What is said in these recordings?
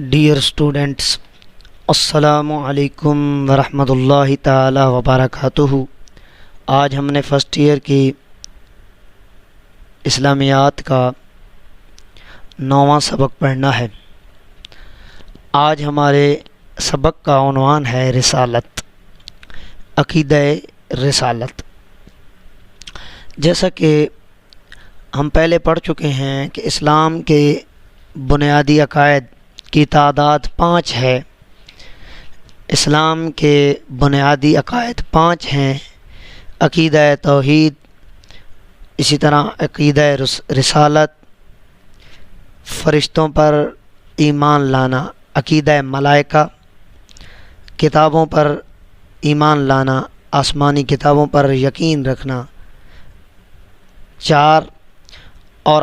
Dear students, السلام علیکم ورحمۃ اللہ تعالی وبرکاتہ۔ آج ہم نے فرسٹ ایئر کی اسلامیات کا 9واں سبق پڑھنا ہے۔ آج ہمارے سبق کا عنوان ہے رسالت، عقیدہ رسالت۔ جیسا کہ ہم پہلے پڑھ چکے ہیں کہ اسلام کے بنیادی عقائد کی تعداد 5 ہے۔ اسلام کے بنیادی عقائد 5 ہیں: عقیدہ توحید، اسی طرح عقیدہ رسالت، فرشتوں پر ایمان لانا، عقیدہ ملائکہ، کتابوں پر ایمان لانا، آسمانی کتابوں پر یقین رکھنا، 4 اور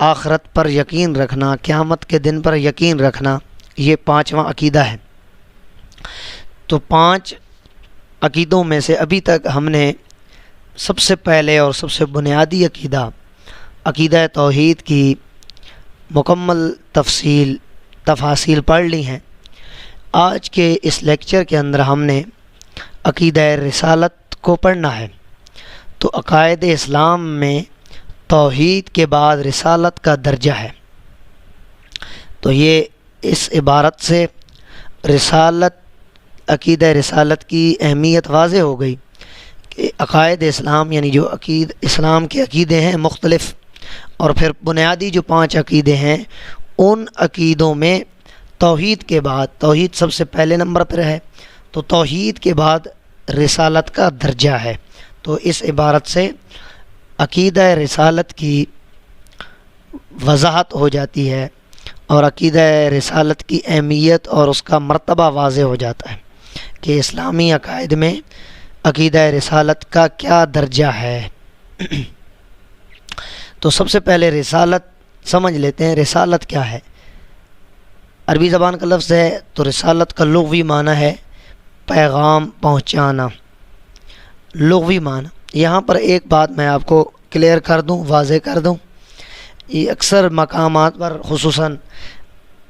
آخرت پر یقین رکھنا، قیامت کے دن پر یقین رکھنا، یہ 5واں عقیدہ ہے۔ تو 5 عقیدوں میں سے ابھی تک ہم نے سب سے پہلے اور سب سے بنیادی عقیدہ، عقیدہ توحید کی مکمل تفاصیل پڑھ لی ہیں۔ آج کے اس لیکچر کے اندر ہم نے عقیدہ رسالت کو پڑھنا ہے۔ تو عقائد اسلام میں توحید کے بعد رسالت کا درجہ ہے۔ تو یہ اس عبارت سے عقیدہ رسالت کی اہمیت واضح ہو گئی کہ عقائد اسلام یعنی جو اسلام کے عقیدے ہیں مختلف، اور پھر بنیادی جو 5 عقیدے ہیں، ان عقیدوں میں توحید کے بعد، توحید سب سے پہلے نمبر پر ہے، تو توحید کے بعد رسالت کا درجہ ہے۔ تو اس عبارت سے عقیدہ رسالت کی وضاحت ہو جاتی ہے اور عقیدہ رسالت کی اہمیت اور اس کا مرتبہ واضح ہو جاتا ہے کہ اسلامی عقائد میں عقیدہ رسالت کا کیا درجہ ہے۔ تو سب سے پہلے رسالت سمجھ لیتے ہیں۔ رسالت کیا ہے؟ عربی زبان کا لفظ ہے، تو رسالت کا لغوی معنی ہے پیغام پہنچانا۔ لغوی معنی یہاں پر ایک بات میں آپ کو کلیئر کر دوں، واضح کر دوں، یہ اکثر مقامات پر خصوصاً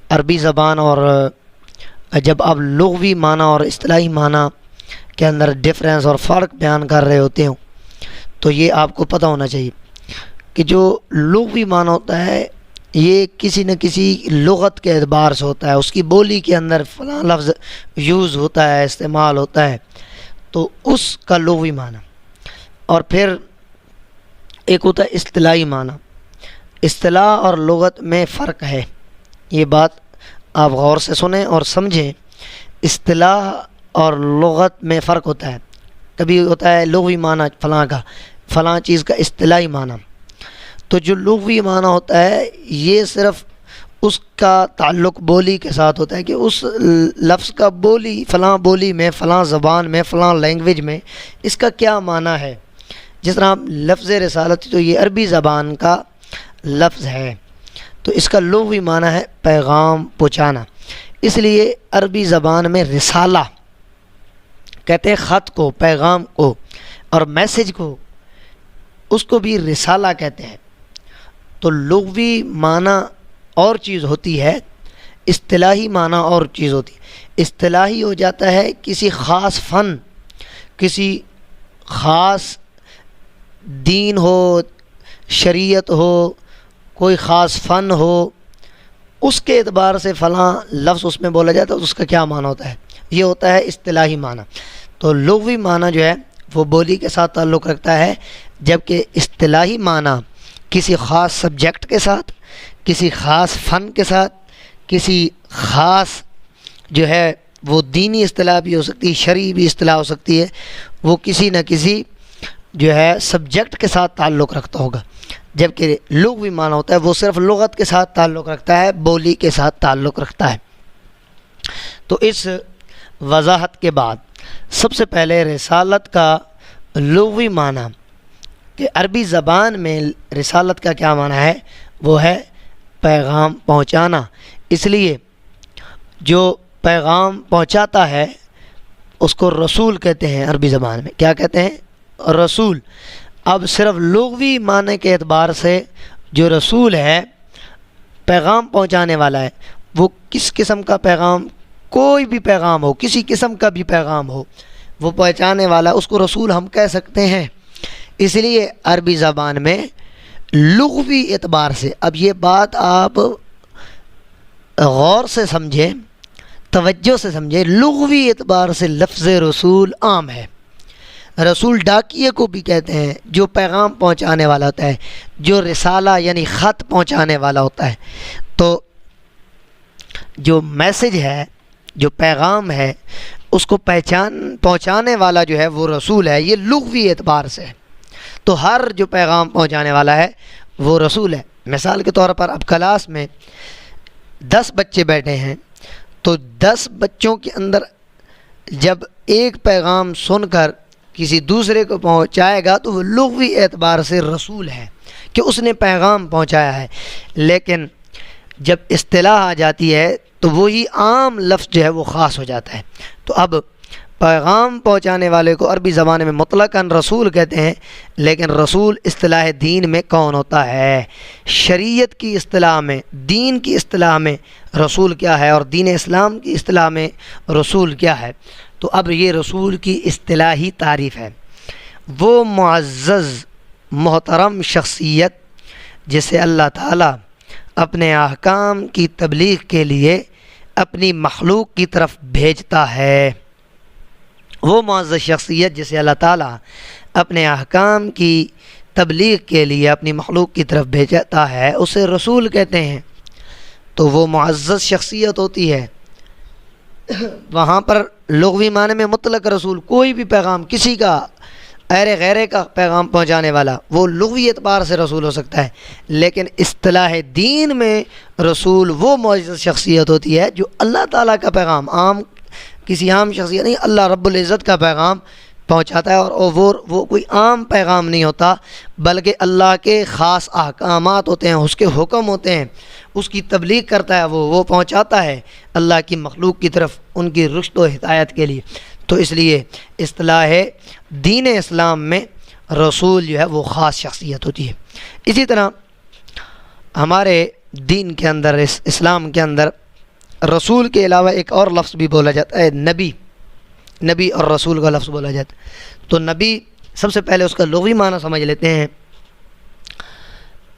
عربی زبان اور جب آپ لغوی معنی اور اصطلاحی معنی کے اندر ڈفرینس اور فرق بیان کر رہے ہوتے ہوں، تو یہ آپ کو پتہ ہونا چاہیے کہ جو لغوی معنی ہوتا ہے یہ کسی نہ کسی لغت کے اعتبار سے ہوتا ہے، اس کی بولی کے اندر فلاں لفظ یوز ہوتا ہے، استعمال ہوتا ہے، تو اس کا لغوی معنی۔ اور پھر ایک ہوتا ہے اصطلاحی معنی۔ اصطلاح اور لغت میں فرق ہے، یہ بات آپ غور سے سنیں اور سمجھیں۔ اصطلاح اور لغت میں فرق ہوتا ہے۔ کبھی ہوتا ہے لغوی معنی فلاں چیز کا اصطلاحی معنی، تو جو لغوی معنی ہوتا ہے یہ صرف اس کا تعلق بولی کے ساتھ ہوتا ہے کہ اس لفظ کا فلاں بولی میں، فلاں زبان میں، فلاں لینگویج میں اس کا کیا معنی ہے۔ جس طرح لفظ رسالت، تو یہ عربی زبان کا لفظ ہے، تو اس کا لغوی معنی ہے پیغام پہنچانا۔ اس لیے عربی زبان میں رسالہ کہتے ہیں خط کو، پیغام کو، اور میسج کو، اس کو بھی رسالہ کہتے ہیں۔ تو لغوی معنی اور چیز ہوتی ہے، اصطلاحی معنی اور چیز ہوتی ہے۔ اصطلاحی ہو جاتا ہے کسی خاص فن، کسی خاص دین ہو، شریعت ہو، کوئی خاص فن ہو، اس کے اعتبار سے فلاں لفظ اس میں بولا جاتا ہے، اس کا کیا معنی ہوتا ہے، یہ ہوتا ہے اصطلاحی معنی۔ تو لغوی معنی جو ہے وہ بولی کے ساتھ تعلق رکھتا ہے، جبکہ اصطلاحی معنی کسی خاص سبجیکٹ کے ساتھ، کسی خاص فن کے ساتھ، کسی خاص جو ہے وہ دینی اصطلاح بھی ہو سکتی ہے، شرعی بھی اصطلاح ہو سکتی ہے، وہ کسی نہ کسی جو ہے سبجیکٹ کے ساتھ تعلق رکھتا ہوگا۔ جبکہ لغوی معنی ہوتا ہے وہ صرف لغت کے ساتھ تعلق رکھتا ہے، بولی کے ساتھ تعلق رکھتا ہے۔ تو اس وضاحت کے بعد سب سے پہلے رسالت کا لغوی معنی کہ عربی زبان میں رسالت کا کیا معنی ہے، وہ ہے پیغام پہنچانا۔ اس لیے جو پیغام پہنچاتا ہے اس کو رسول کہتے ہیں عربی زبان میں۔ کیا کہتے ہیں؟ رسول۔ اب صرف لغوی معنی کے اعتبار سے جو رسول ہے، پیغام پہنچانے والا ہے، وہ کس قسم کا پیغام، کوئی بھی پیغام ہو، کسی قسم کا بھی پیغام ہو، وہ پہنچانے والا اس کو رسول ہم کہہ سکتے ہیں۔ اس لیے عربی زبان میں لغوی اعتبار سے، اب یہ بات آپ غور سے سمجھیں، توجہ سے سمجھیں، لغوی اعتبار سے لفظ رسول عام ہے۔ رسول ڈاکیے کو بھی کہتے ہیں جو پیغام پہنچانے والا ہوتا ہے، جو رسالہ یعنی خط پہنچانے والا ہوتا ہے۔ تو جو میسج ہے، جو پیغام ہے، اس کو پہنچانے والا جو ہے وہ رسول ہے، یہ لغوی اعتبار سے ہے۔ تو ہر جو پیغام پہنچانے والا ہے وہ رسول ہے۔ مثال کے طور پر اب کلاس میں 10 بچے بیٹھے ہیں، تو 10 بچوں کے اندر جب ایک پیغام سن کر کسی دوسرے کو پہنچائے گا تو وہ لغوی اعتبار سے رسول ہے کہ اس نے پیغام پہنچایا ہے۔ لیکن جب اصطلاح آ جاتی ہے تو وہی عام لفظ جو ہے وہ خاص ہو جاتا ہے۔ تو اب پیغام پہنچانے والے کو عربی زبان میں مطلقاً رسول کہتے ہیں، لیکن رسول اصطلاح دین میں کون ہوتا ہے؟ شریعت کی اصطلاح میں، دین کی اصطلاح میں رسول کیا ہے، اور دین اسلام کی اصطلاح میں رسول کیا ہے؟ تو اب یہ رسول کی اصطلاحی تعریف ہے، وہ معزز محترم شخصیت جسے اللہ تعالیٰ اپنے احکام کی تبلیغ کے لیے اپنی مخلوق کی طرف بھیجتا ہے۔ وہ معزز شخصیت جسے اللہ تعالیٰ اپنے احکام کی تبلیغ کے لیے اپنی مخلوق کی طرف بھیجتا ہے، اسے رسول کہتے ہیں۔ تو وہ معزز شخصیت ہوتی ہے، وہاں پر لغوی معنی میں مطلق رسول، کوئی بھی پیغام کسی کا ایرے غیرے کا پیغام پہنچانے والا، وہ لغوی اعتبار سے رسول ہو سکتا ہے۔ لیکن اصطلاح دین میں رسول وہ معزز شخصیت ہوتی ہے جو اللہ تعالیٰ کا پیغام، کسی عام شخصیت نہیں، اللہ رب العزت کا پیغام پہنچاتا ہے، اور وہ کوئی عام پیغام نہیں ہوتا، بلکہ اللہ کے خاص احکامات ہوتے ہیں، اس کے حکم ہوتے ہیں، اس کی تبلیغ کرتا ہے، وہ پہنچاتا ہے اللہ کی مخلوق کی طرف ان کی رشد و ہدایت کے لیے۔ تو اس لیے اصطلاح دین اسلام میں رسول جو ہے وہ خاص شخصیت ہوتی ہے۔ اسی طرح ہمارے دین کے اندر، اسلام کے اندر، رسول کے علاوہ ایک اور لفظ بھی بولا جاتا ہے، نبی اور رسول کا لفظ بولا جاتا ہے۔ تو نبی، سب سے پہلے اس کا لغوی معنی سمجھ لیتے ہیں۔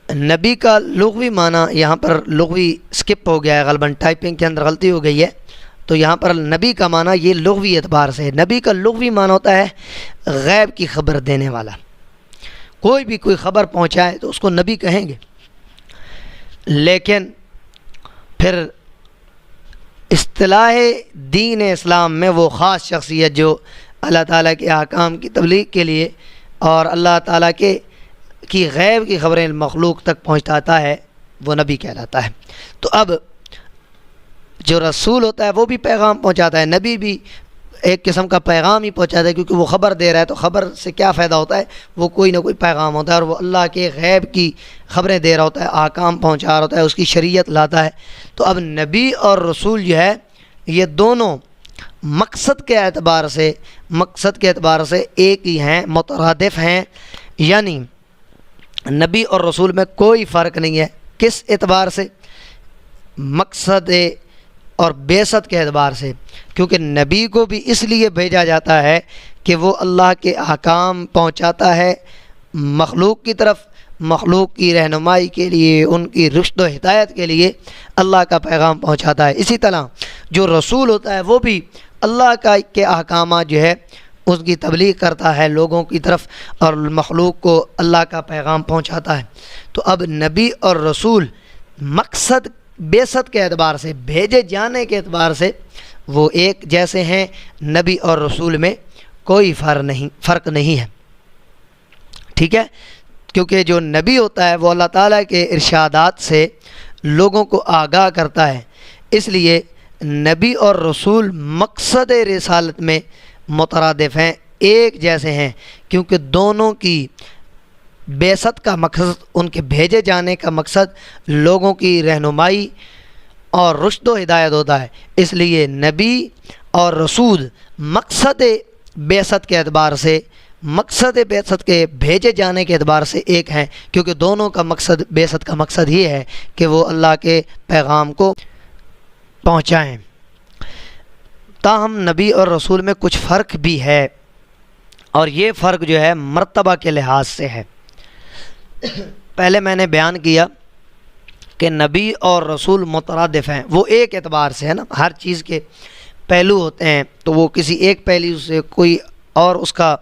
نبی کا لغوی معنی یہاں پر لغوی سکپ ہو گیا ہے، غالباً ٹائپنگ کے اندر غلطی ہو گئی ہے، تو یہاں پر نبی کا معنی یہ لغوی اعتبار سے ہے۔ نبی کا لغوی معنی ہوتا ہے غیب کی خبر دینے والا۔ کوئی بھی کوئی خبر پہنچائے تو اس کو نبی کہیں گے۔ لیکن پھر اصطلاح دین اسلام میں وہ خاص شخصیت جو اللہ تعالیٰ کے احکام کی تبلیغ کے لیے اور اللہ تعالیٰ کی غیب کی خبریں مخلوق تک پہنچاتا ہے، وہ نبی کہلاتا ہے۔ تو اب جو رسول ہوتا ہے وہ بھی پیغام پہنچاتا ہے، نبی بھی ایک قسم کا پیغام ہی پہنچاتا ہے، کیونکہ وہ خبر دے رہا ہے، تو خبر سے کیا فائدہ ہوتا ہے؟ وہ کوئی نہ کوئی پیغام ہوتا ہے، اور وہ اللہ کے غیب کی خبریں دے رہا ہوتا ہے، احکام پہنچا رہا ہوتا ہے، اس کی شریعت لاتا ہے۔ تو اب نبی اور رسول جو ہے یہ دونوں مقصد کے اعتبار سے ایک ہی ہیں، مترادف ہیں، یعنی نبی اور رسول میں کوئی فرق نہیں ہے۔ کس اعتبار سے؟ مقصد اور بعثت کے اعتبار سے، کیونکہ نبی کو بھی اس لیے بھیجا جاتا ہے کہ وہ اللہ کے احکام پہنچاتا ہے مخلوق کی طرف، مخلوق کی رہنمائی کے لیے، ان کی رشد و ہدایت کے لیے اللہ کا پیغام پہنچاتا ہے۔ اسی طرح جو رسول ہوتا ہے وہ بھی اللہ کے احکامات جو ہے اس کی تبلیغ کرتا ہے لوگوں کی طرف، اور مخلوق کو اللہ کا پیغام پہنچاتا ہے۔ تو اب نبی اور رسول مقصد بعثت کے اعتبار سے، بھیجے جانے کے اعتبار سے وہ ایک جیسے ہیں۔ نبی اور رسول میں کوئی فرق نہیں ہے، ٹھیک ہے؟ کیونکہ جو نبی ہوتا ہے وہ اللہ تعالیٰ کے ارشادات سے لوگوں کو آگاہ کرتا ہے، اس لیے نبی اور رسول مقصد رسالت میں مترادف ہیں، ایک جیسے ہیں، کیونکہ دونوں کی بعثت کا مقصد، ان کے بھیجے جانے کا مقصد لوگوں کی رہنمائی اور رشد و ہدایت ہوتا ہے۔ اس لیے نبی اور رسول مقصد بعثت کے اعتبار سے، مقصد بعثت کے بھیجے جانے کے اعتبار سے ایک ہیں، کیونکہ دونوں کا مقصد، بعثت کا مقصد یہ ہے کہ وہ اللہ کے پیغام کو پہنچائیں۔ تاہم نبی اور رسول میں کچھ فرق بھی ہے، اور یہ فرق جو ہے مرتبہ کے لحاظ سے ہے۔ پہلے میں نے بیان کیا کہ نبی اور رسول مترادف ہیں، وہ ایک اعتبار سے ہے نا، ہر چیز کے پہلو ہوتے ہیں، تو وہ کسی ایک پہلو سے کوئی اور اس کا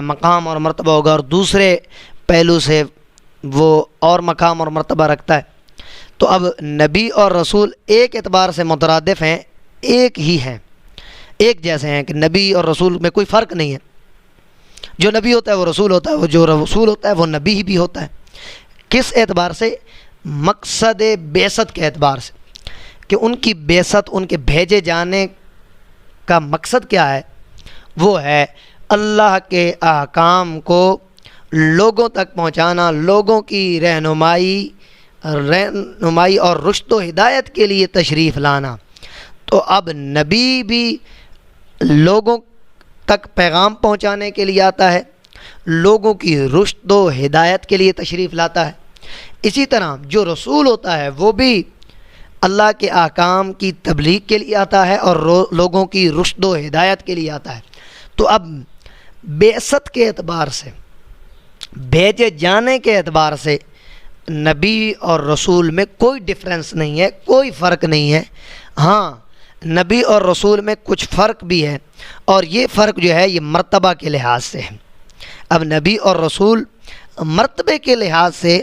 مقام اور مرتبہ ہوگا، اور دوسرے پہلو سے وہ اور مقام اور مرتبہ رکھتا ہے۔ تو اب نبی اور رسول ایک اعتبار سے مترادف ہیں، ایک ہی ہیں، ایک جیسے ہیں کہ نبی اور رسول میں کوئی فرق نہیں ہے۔ جو نبی ہوتا ہے وہ رسول ہوتا ہے، وہ جو رسول ہوتا ہے وہ نبی ہی بھی ہوتا ہے۔ کس اعتبار سے؟ مقصد بعثت کے اعتبار سے، کہ ان کی بعثت، ان کے بھیجے جانے کا مقصد کیا ہے؟ وہ ہے اللہ کے احکام کو لوگوں تک پہنچانا، لوگوں کی رہنمائی اور رشد و ہدایت کے لیے تشریف لانا۔ تو اب نبی بھی لوگوں تک پیغام پہنچانے کے لیے آتا ہے، لوگوں کی رشد و ہدایت کے لیے تشریف لاتا ہے۔ اسی طرح جو رسول ہوتا ہے وہ بھی اللہ کے احکام کی تبلیغ کے لیے آتا ہے اور لوگوں کی رشد و ہدایت کے لیے آتا ہے۔ تو اب بعثت کے اعتبار سے، بھیجے جانے کے اعتبار سے نبی اور رسول میں کوئی ڈفرینس نہیں ہے، کوئی فرق نہیں ہے۔ ہاں، نبی اور رسول میں کچھ فرق بھی ہے، اور یہ فرق جو ہے یہ مرتبہ کے لحاظ سے ہے۔ اب نبی اور رسول مرتبے کے لحاظ سے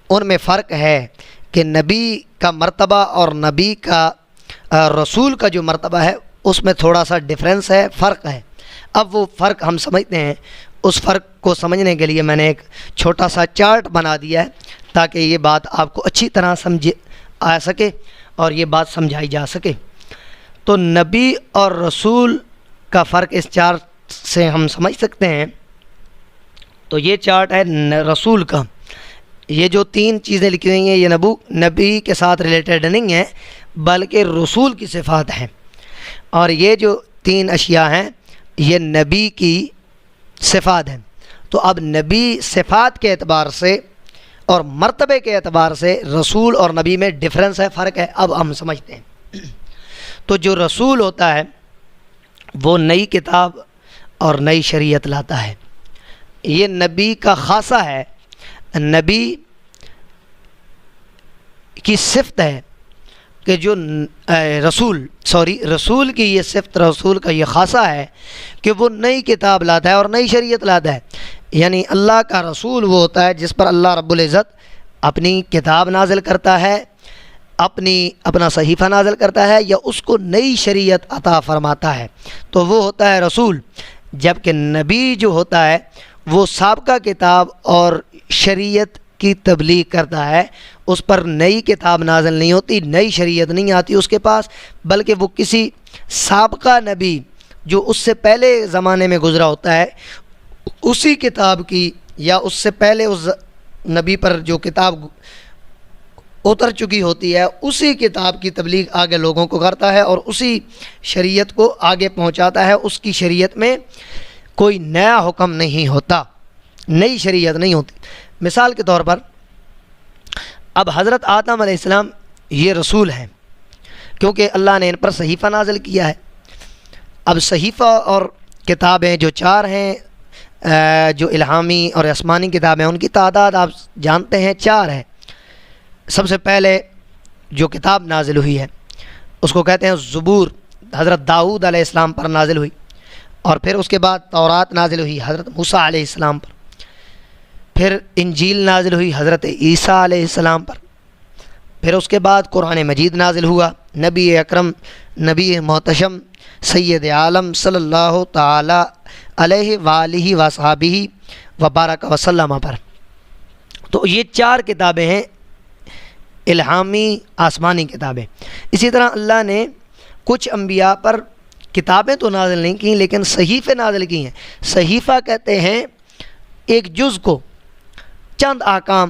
ان میں فرق ہے کہ نبی کا مرتبہ اور نبی کا رسول کا جو مرتبہ ہے اس میں تھوڑا سا ڈفرینس ہے، فرق ہے۔ اب وہ فرق ہم سمجھتے ہیں، اس فرق کو سمجھنے کے لیے میں نے ایک چھوٹا سا چارٹ بنا دیا ہے تاکہ یہ بات آپ کو اچھی طرح سمجھ آ سکے اور یہ بات سمجھائی جا سکے۔ تو نبی اور رسول کا فرق اس چارٹ سے ہم سمجھ سکتے ہیں۔ تو یہ چارٹ ہے رسول کا، یہ جو 3 چیزیں لکھی ہوئی ہیں یہ نبی کے ساتھ ریلیٹڈ نہیں ہیں بلکہ رسول کی صفات ہیں، اور یہ جو 3 اشیاء ہیں یہ نبی کی صفات ہیں۔ تو اب نبی صفات کے اعتبار سے اور مرتبے کے اعتبار سے رسول اور نبی میں ڈفرینس ہے، فرق ہے۔ اب ہم سمجھتے ہیں۔ تو جو رسول ہوتا ہے وہ نئی کتاب اور نئی شریعت لاتا ہے، یہ نبی کا خاصہ ہے، نبی کی صفت ہے کہ جو رسول کی یہ صفت، رسول کا یہ خاصہ ہے کہ وہ نئی کتاب لاتا ہے اور نئی شریعت لاتا ہے۔ یعنی اللہ کا رسول وہ ہوتا ہے جس پر اللہ رب العزت اپنی کتاب نازل کرتا ہے، اپنا صحیفہ نازل کرتا ہے، یا اس کو نئی شریعت عطا فرماتا ہے، تو وہ ہوتا ہے رسول۔ جبکہ نبی جو ہوتا ہے وہ سابقہ کتاب اور شریعت کی تبلیغ کرتا ہے، اس پر نئی کتاب نازل نہیں ہوتی، نئی شریعت نہیں آتی اس کے پاس، بلکہ وہ کسی سابقہ نبی جو اس سے پہلے زمانے میں گزرا ہوتا ہے اسی کتاب کی، یا اس سے پہلے اس نبی پر جو کتاب اتر چکی ہوتی ہے اسی کتاب کی تبلیغ آگے لوگوں کو کرتا ہے اور اسی شریعت کو آگے پہنچاتا ہے۔ اس کی شریعت میں کوئی نیا حکم نہیں ہوتا، نئی شریعت نہیں ہوتی۔ مثال کے طور پر اب حضرت آدم علیہ السلام یہ رسول ہیں کیونکہ اللہ نے ان پر صحیفہ نازل کیا ہے۔ اب صحیفہ اور کتابیں جو 4 ہیں، جو الہامی اور آسمانی کتابیں، ان کی تعداد آپ جانتے ہیں 4 ہے۔ سب سے پہلے جو کتاب نازل ہوئی ہے اس کو کہتے ہیں زبور، حضرت داؤد علیہ السلام پر نازل ہوئی، اور پھر اس کے بعد تورات نازل ہوئی حضرت موسیٰ علیہ السلام پر، پھر انجیل نازل ہوئی حضرت عیسیٰ علیہ السلام پر، پھر اس کے بعد قرآن مجید نازل ہوا نبی اکرم، نبی محتشم، سید عالم صلی اللہ تعالی علیہ وآلہ وصحبہ وبارک وسلم پر۔ تو یہ 4 کتابیں ہیں، الہامی آسمانی کتابیں۔ اسی طرح اللہ نے کچھ انبیاء پر کتابیں تو نازل نہیں کی لیکن صحیفے نازل کی ہیں۔ صحیفہ کہتے ہیں ایک جز کو، چند احکام،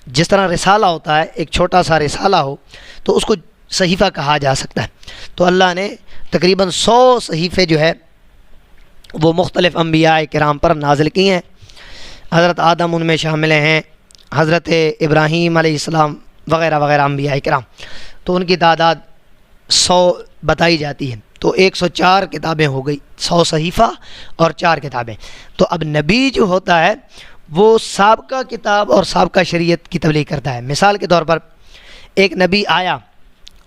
جس طرح رسالہ ہوتا ہے، ایک چھوٹا سا رسالہ ہو تو اس کو صحیفہ کہا جا سکتا ہے۔ تو اللہ نے تقریباً 100 صحیفے جو ہے وہ مختلف انبیاء کرام پر نازل کی ہیں۔ حضرت آدم ان میں شامل ہیں، حضرت ابراہیم علیہ السلام وغیرہ وغیرہ انبیاء کرام۔ تو ان کی تعداد 100 بتائی جاتی ہے، تو 104 کتابیں ہو گئی، 100 صحیفہ اور 4 کتابیں۔ تو اب نبی جو ہوتا ہے وہ سابقہ کتاب اور سابقہ شریعت کی تبلیغ کرتا ہے۔ مثال کے طور پر ایک نبی آیا،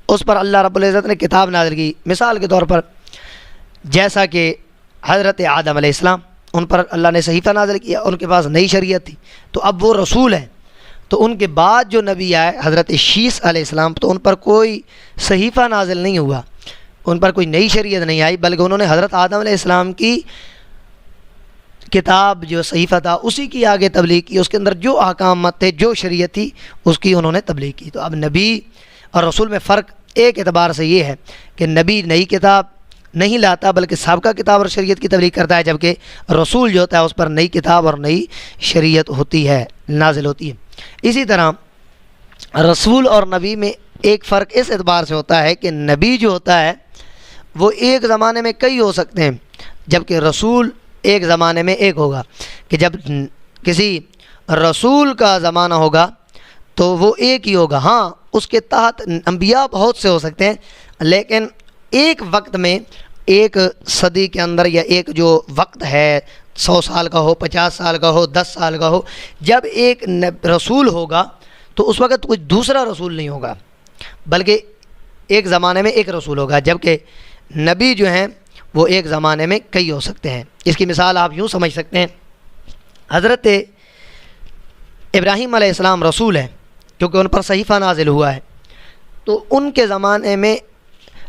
اس پر اللہ رب العزت نے کتاب نازل کی، مثال کے طور پر جیسا کہ حضرت آدم علیہ السلام، ان پر اللہ نے صحیفہ نازل کیا، ان کے پاس نئی شریعت تھی، تو اب وہ رسول ہیں۔ تو ان کے بعد جو نبی آئے حضرت شیس علیہ السلام، تو ان پر کوئی صحیفہ نازل نہیں ہوا، ان پر کوئی نئی شریعت نہیں آئی، بلکہ انہوں نے حضرت آدم علیہ السلام کی کتاب جو صحیفہ تھا اسی کی آگے تبلیغ کی، اس کے اندر جو احکامات تھے، جو شریعت تھی، اس کی انہوں نے تبلیغ کی۔ تو اب نبی اور رسول میں فرق ایک اعتبار سے یہ ہے کہ نبی نئی کتاب نہیں لاتا بلکہ سابقہ کتاب اور شریعت کی تبلیغ کرتا ہے، جبکہ رسول جو ہوتا ہے اس پر نئی کتاب اور نئی شریعت ہوتی ہے، نازل ہوتی ہے۔ اسی طرح رسول اور نبی میں ایک فرق اس اعتبار سے ہوتا ہے کہ نبی جو ہوتا ہے وہ ایک زمانے میں کئی ہو سکتے ہیں، جبکہ رسول ایک زمانے میں ایک ہوگا، کہ جب کسی رسول کا زمانہ ہوگا تو وہ ایک ہی ہوگا۔ ہاں اس کے تحت انبیاء بہت سے ہو سکتے ہیں، لیکن ایک وقت میں، ایک صدی کے اندر، یا ایک جو وقت ہے 100 سال کا ہو، 50 سال کا ہو، 10 سال کا ہو، جب ایک رسول ہوگا تو اس وقت کوئی دوسرا رسول نہیں ہوگا، بلکہ ایک زمانے میں ایک رسول ہوگا، جبکہ نبی جو ہیں وہ ایک زمانے میں کئی ہو سکتے ہیں۔ اس کی مثال آپ یوں سمجھ سکتے ہیں، حضرت ابراہیم علیہ السلام رسول ہیں کیونکہ ان پر صحیفہ نازل ہوا ہے، تو ان کے زمانے میں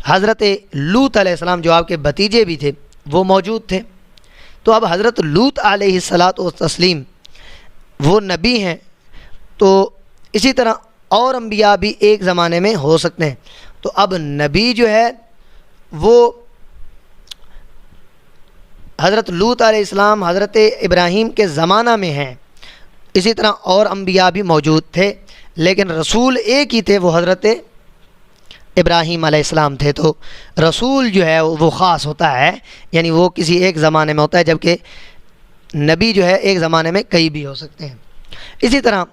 حضرت لوط علیہ السلام جو آپ کے بھتیجے بھی تھے وہ موجود تھے، تو اب حضرت لوط علیہ الصلاۃ والتسلیم وہ نبی ہیں، تو اسی طرح اور انبیاء بھی ایک زمانے میں ہو سکتے ہیں۔ تو اب نبی جو ہے وہ حضرت لوط علیہ السلام، حضرت ابراہیم کے زمانہ میں ہیں، اسی طرح اور انبیاء بھی موجود تھے، لیکن رسول ایک ہی تھے، وہ حضرت ابراہیم علیہ السلام تھے۔ تو رسول جو ہے وہ خاص ہوتا ہے، یعنی وہ کسی ایک زمانے میں ہوتا ہے، جبکہ نبی جو ہے ایک زمانے میں کئی بھی ہو سکتے ہیں۔ اسی طرح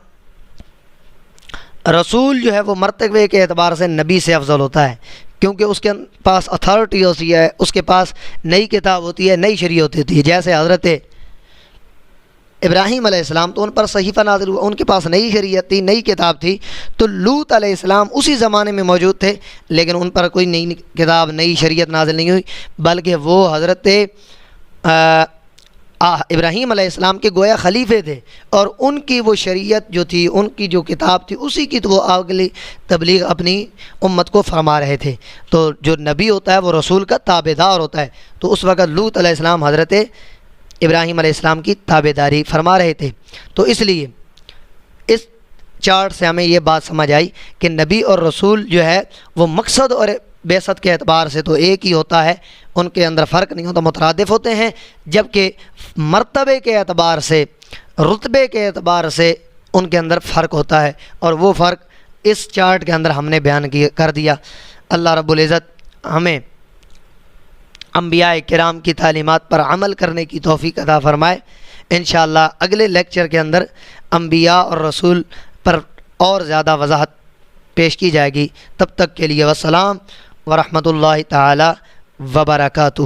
رسول جو ہے وہ مرتبے کے اعتبار سے نبی سے افضل ہوتا ہے، کیونکہ اس کے پاس اتھارٹی ہوتی ہے، اس کے پاس نئی کتاب ہوتی ہے، نئی شریعت ہوتی ہے۔ جیسے حضرت ابراہیم علیہ السلام تو ان پر صحیفہ نازل ہوا، ان کے پاس نئی شریعت تھی، نئی کتاب تھی، تو لوط علیہ السلام اسی زمانے میں موجود تھے، لیکن ان پر کوئی نئی کتاب، نئی شریعت نازل نہیں ہوئی، بلکہ وہ حضرت ابراہیم علیہ السلام کے گویا خلیفے تھے، اور ان کی وہ شریعت جو تھی، ان کی جو کتاب تھی، اسی کی تو وہ اگلی تبلیغ اپنی امت کو فرما رہے تھے۔ تو جو نبی ہوتا ہے وہ رسول کا تابع دار ہوتا ہے، تو اس وقت لوط علیہ السلام حضرت ابراہیم علیہ السلام کی تابع داری فرما رہے تھے۔ تو اس لیے اس چارٹ سے ہمیں یہ بات سمجھ آئی کہ نبی اور رسول جو ہے وہ مقصد اور بعثت کے اعتبار سے تو ایک ہی ہوتا ہے، ان کے اندر فرق نہیں ہوتا، مترادف ہوتے ہیں، جبکہ مرتبے کے اعتبار سے، رتبے کے اعتبار سے ان کے اندر فرق ہوتا ہے، اور وہ فرق اس چارٹ کے اندر ہم نے بیان کر دیا۔ اللہ رب العزت ہمیں انبیاء کرام کی تعلیمات پر عمل کرنے کی توفیق عطا فرمائے۔ انشاءاللہ اگلے لیکچر کے اندر انبیاء اور رسول پر اور زیادہ وضاحت پیش کی جائے گی۔ تب تک کے لیے والسلام ورحمۃ اللہ تعالی وبرکاتہ۔